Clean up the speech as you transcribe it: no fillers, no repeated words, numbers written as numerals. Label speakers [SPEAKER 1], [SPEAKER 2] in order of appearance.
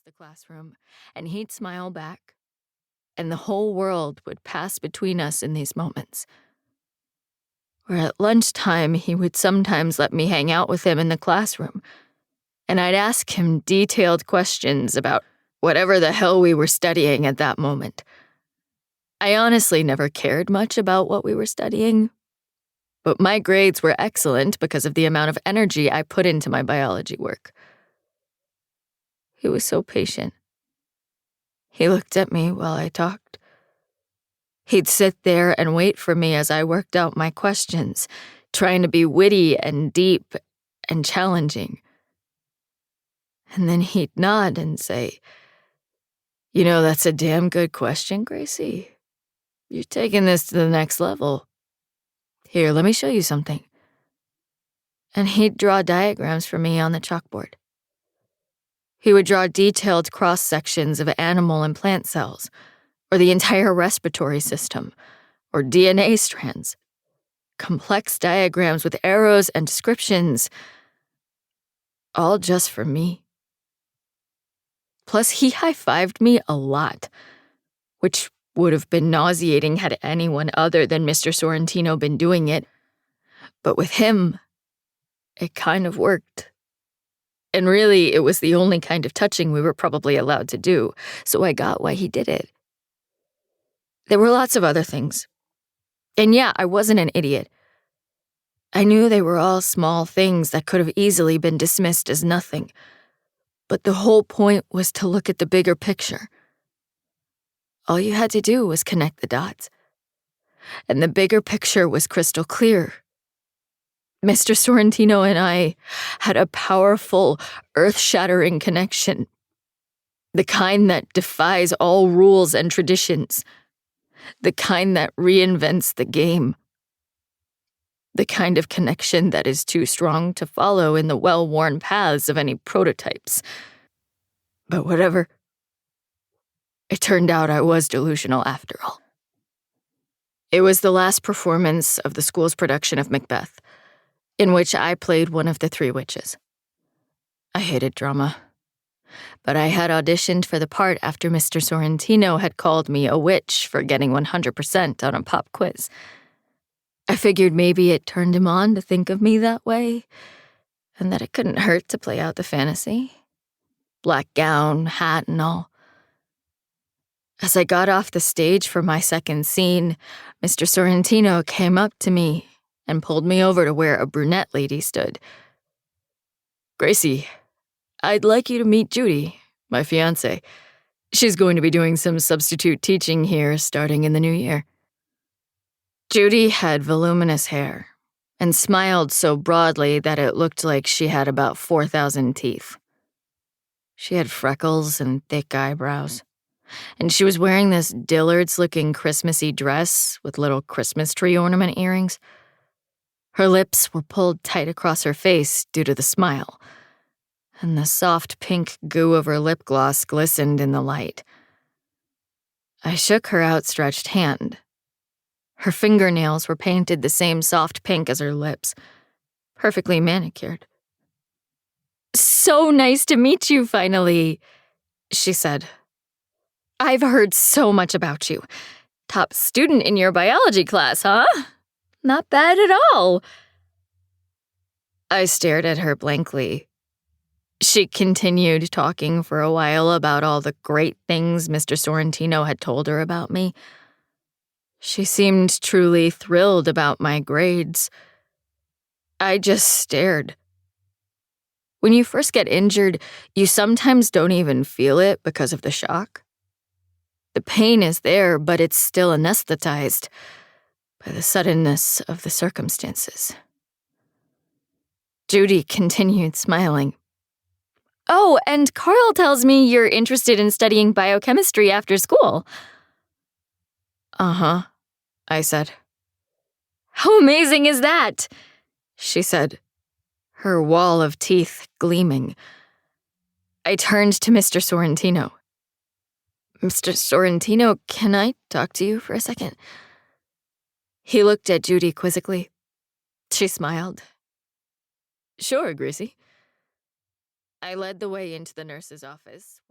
[SPEAKER 1] the classroom, and he'd smile back, and the whole world would pass between us in these moments. Or at lunchtime, he would sometimes let me hang out with him in the classroom, and I'd ask him detailed questions about whatever the hell we were studying at that moment. I honestly never cared much about what we were studying, but my grades were excellent because of the amount of energy I put into my biology work. He was so patient. He looked at me while I talked. He'd sit there and wait for me as I worked out my questions, trying to be witty and deep and challenging. And then he'd nod and say, "You know, that's a damn good question, Gracie. You're taking this to the next level. Here, let me show you something." And he'd draw diagrams for me on the chalkboard. He would draw detailed cross-sections of animal and plant cells, or the entire respiratory system, or DNA strands. Complex diagrams with arrows and descriptions, all just for me. Plus, he high-fived me a lot, which would have been nauseating had anyone other than Mr. Sorrentino been doing it. But with him, it kind of worked. And really, it was the only kind of touching we were probably allowed to do, so I got why he did it. There were lots of other things. And yeah, I wasn't an idiot. I knew they were all small things that could have easily been dismissed as nothing. But the whole point was to look at the bigger picture. All you had to do was connect the dots. And the bigger picture was crystal clear. Mr. Sorrentino and I had a powerful, earth-shattering connection. The kind that defies all rules and traditions. The kind that reinvents the game. The kind of connection that is too strong to follow in the well-worn paths of any prototypes. But whatever. It turned out I was delusional after all. It was the last performance of the school's production of Macbeth, in which I played one of the three witches. I hated drama, but I had auditioned for the part after Mr. Sorrentino had called me a witch for getting 100% on a pop quiz. I figured maybe it turned him on to think of me that way, and that it couldn't hurt to play out the fantasy. Black gown, hat, and all. As I got off the stage for my second scene, Mr. Sorrentino came up to me and pulled me over to where a brunette lady stood. "Gracie, I'd like you to meet Judy, my fiancée. She's going to be doing some substitute teaching here starting in the new year." Judy had voluminous hair and smiled so broadly that it looked like she had about 4,000 teeth. She had freckles and thick eyebrows, and she was wearing this Dillard's-looking Christmassy dress with little Christmas tree ornament earrings. Her lips were pulled tight across her face due to the smile, and the soft pink goo of her lip gloss glistened in the light. I shook her outstretched hand. Her fingernails were painted the same soft pink as her lips, perfectly manicured. "So nice to meet you, finally," she said. "I've heard so much about you. Top student in your biology class, huh? Not bad at all." I stared at her blankly. She continued talking for a while about all the great things Mr. Sorrentino had told her about me. She seemed truly thrilled about my grades. I just stared. When you first get injured, you sometimes don't even feel it because of the shock. The pain is there, but it's still anesthetized by the suddenness of the circumstances. Judy continued smiling. "Oh, and Carl tells me you're interested in studying biochemistry after school." "Uh-huh," I said. "How amazing is that?" she said, her wall of teeth gleaming. I turned to Mr. Sorrentino. "Mr. Sorrentino, can I talk to you for a second?" He looked at Judy quizzically. She smiled. "Sure, Gracie." I led the way into the nurse's office.